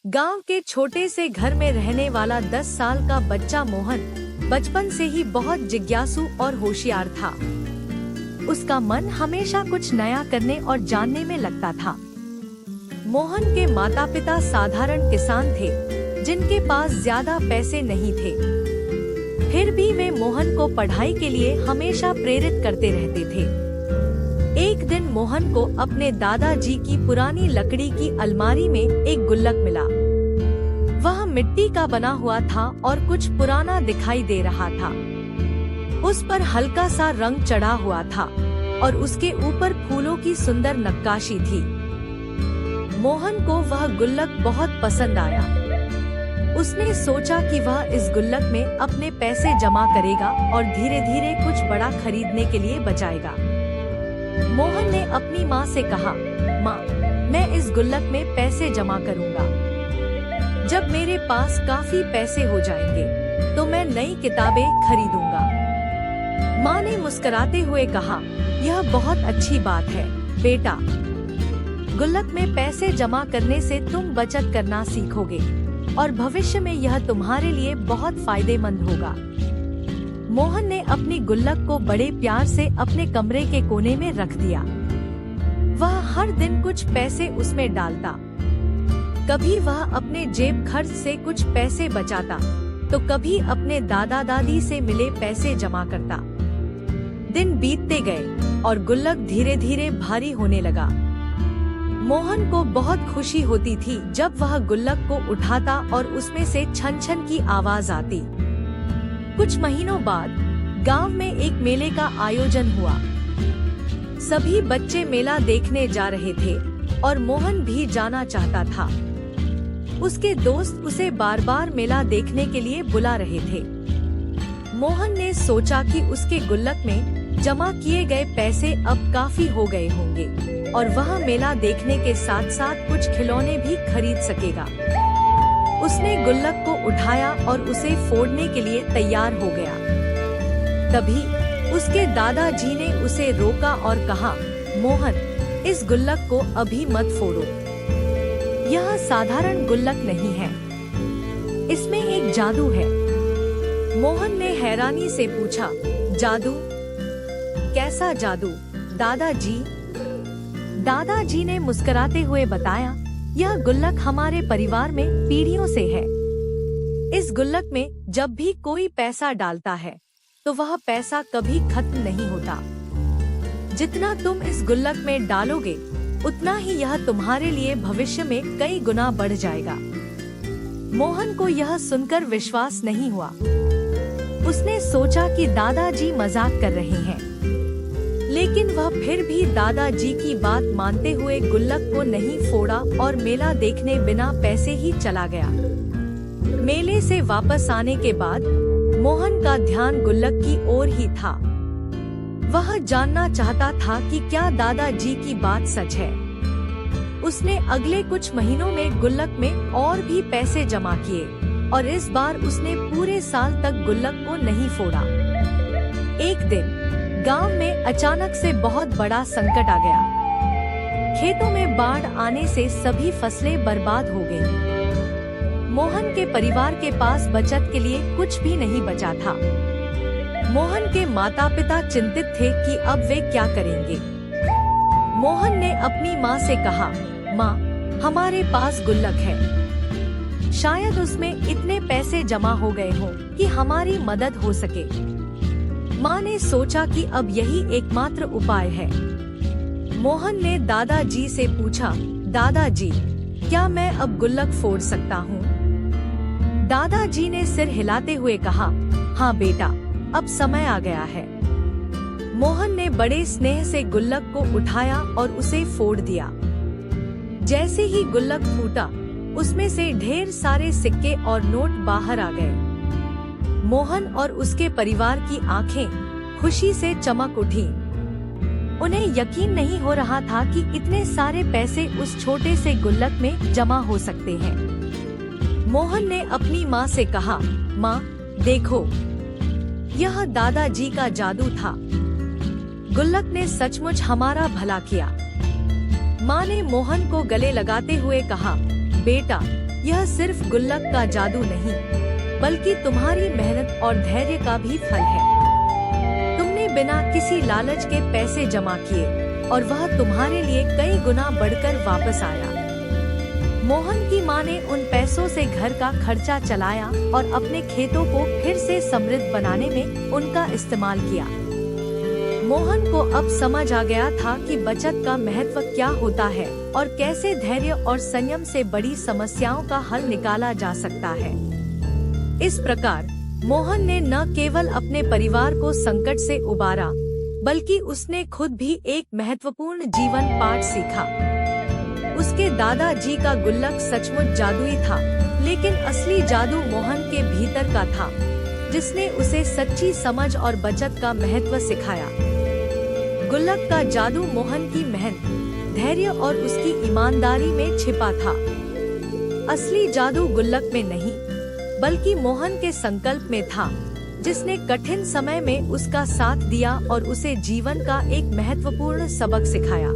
गांव के छोटे से घर में रहने वाला 10 साल का बच्चा मोहन बचपन से ही बहुत जिज्ञासु और होशियार था। उसका मन हमेशा कुछ नया करने और जानने में लगता था। मोहन के माता पिता साधारण किसान थे, जिनके पास ज्यादा पैसे नहीं थे। फिर भी वे मोहन को पढ़ाई के लिए हमेशा प्रेरित करते रहते थे। एक दिन मोहन को अपने दादाजी की पुरानी लकड़ी की अलमारी में एक गुल्लक मिला। वह मिट्टी का बना हुआ था और कुछ पुराना दिखाई दे रहा था। उस पर हल्का सा रंग चढ़ा हुआ था और उसके ऊपर फूलों की सुंदर नक्काशी थी। मोहन को वह गुल्लक बहुत पसंद आया। उसने सोचा कि वह इस गुल्लक में अपने पैसे जमा करेगा और धीरे धीरे कुछ बड़ा खरीदने के लिए बचाएगा। मोहन ने अपनी माँ से कहा, माँ, मैं इस गुल्लक में पैसे जमा करूँगा। जब मेरे पास काफी पैसे हो जाएंगे तो मैं नई किताबें खरीदूंगा। माँ ने मुस्कुराते हुए कहा, यह बहुत अच्छी बात है बेटा। गुल्लक में पैसे जमा करने से तुम बचत करना सीखोगे और भविष्य में यह तुम्हारे लिए बहुत फायदेमंद होगा। मोहन ने अपनी गुल्लक को बड़े प्यार से अपने कमरे के कोने में रख दिया। वह हर दिन कुछ पैसे उसमें डालता। कभी वह अपने जेब खर्च से कुछ पैसे बचाता, तो कभी अपने दादा दादी से मिले पैसे जमा करता। दिन बीतते गए और गुल्लक धीरे धीरे भारी होने लगा। मोहन को बहुत खुशी होती थी जब वह गुल्लक को उठाता और उसमें से छन छन की आवाज आती। कुछ महीनों बाद गांव में एक मेले का आयोजन हुआ। सभी बच्चे मेला देखने जा रहे थे और मोहन भी जाना चाहता था। उसके दोस्त उसे बार बार मेला देखने के लिए बुला रहे थे। मोहन ने सोचा कि उसके गुल्लक में जमा किए गए पैसे अब काफी हो गए होंगे और वह मेला देखने के साथ साथ कुछ खिलौने भी खरीद सकेगा। उसने गुल्लक को उठाया और उसे फोड़ने के लिए तैयार हो गया। तभी उसके दादाजी ने उसे रोका और कहा, मोहन, इस गुल्लक को अभी मत फोड़ो। यह साधारण गुल्लक नहीं है, इसमें एक जादू है। मोहन ने हैरानी से पूछा, जादू? कैसा जादू दादाजी? दादाजी ने मुस्कुराते हुए बताया, यह गुल्लक हमारे परिवार में पीढ़ियों से है। इस गुल्लक में जब भी कोई पैसा डालता है तो वह पैसा कभी खत्म नहीं होता। जितना तुम इस गुल्लक में डालोगे उतना ही यह तुम्हारे लिए भविष्य में कई गुना बढ़ जाएगा। मोहन को यह सुनकर विश्वास नहीं हुआ। उसने सोचा कि दादाजी मजाक कर रहे हैं, लेकिन वह फिर भी दादाजी की बात मानते हुए गुल्लक को नहीं फोड़ा और मेला देखने बिना पैसे ही चला गया। मेले से वापस आने के बाद मोहन का ध्यान गुल्लक की ओर ही था। वह जानना चाहता था कि क्या दादाजी की बात सच है। उसने अगले कुछ महीनों में गुल्लक में और भी पैसे जमा किए और इस बार उसने पूरे साल तक गुल्लक को नहीं फोड़ा। एक दिन गांव में अचानक से बहुत बड़ा संकट आ गया। खेतों में बाढ़ आने से सभी फसलें बर्बाद हो गईं। मोहन के परिवार के पास बचत के लिए कुछ भी नहीं बचा था। मोहन के माता पिता चिंतित थे कि अब वे क्या करेंगे। मोहन ने अपनी माँ से कहा, माँ, हमारे पास गुल्लक है। शायद उसमें इतने पैसे जमा हो गए हों कि हमारी मदद हो सके। माँ ने सोचा कि अब यही एकमात्र उपाय है। मोहन ने दादाजी से पूछा, दादाजी, क्या मैं अब गुल्लक फोड़ सकता हूँ? दादाजी ने सिर हिलाते हुए कहा, हाँ बेटा, अब समय आ गया है। मोहन ने बड़े स्नेह से गुल्लक को उठाया और उसे फोड़ दिया। जैसे ही गुल्लक फूटा, उसमें से ढेर सारे सिक्के और नोट बाहर आ गए। मोहन और उसके परिवार की आंखें खुशी से चमक उठी। उन्हें यकीन नहीं हो रहा था कि इतने सारे पैसे उस छोटे से गुल्लक में जमा हो सकते हैं। मोहन ने अपनी माँ से कहा, माँ, देखो, यह दादाजी का जादू था। गुल्लक ने सचमुच हमारा भला किया। माँ ने मोहन को गले लगाते हुए कहा, बेटा, यह सिर्फ गुल्लक का जादू नहीं, बल्कि तुम्हारी मेहनत और धैर्य का भी फल है। तुमने बिना किसी लालच के पैसे जमा किए और वह तुम्हारे लिए कई गुना बढ़कर वापस आया। मोहन की मां ने उन पैसों से घर का खर्चा चलाया और अपने खेतों को फिर से समृद्ध बनाने में उनका इस्तेमाल किया। मोहन को अब समझ आ गया था कि बचत का महत्व क्या होता है और कैसे धैर्य और संयम से बड़ी समस्याओं का हल निकाला जा सकता है। इस प्रकार मोहन ने न केवल अपने परिवार को संकट से उबारा, बल्कि उसने खुद भी एक महत्वपूर्ण जीवन पाठ सीखा। उसके दादाजी का गुल्लक सचमुच जादुई था, लेकिन असली जादू मोहन के भीतर का था, जिसने उसे सच्ची समझ और बचत का महत्व सिखाया। गुल्लक का जादू मोहन की मेहनत, धैर्य और उसकी ईमानदारी में छिपा था। असली जादू गुल्लक में नहीं, बल्कि मोहन के संकल्प में था, जिसने कठिन समय में उसका साथ दिया और उसे जीवन का एक महत्वपूर्ण सबक सिखाया।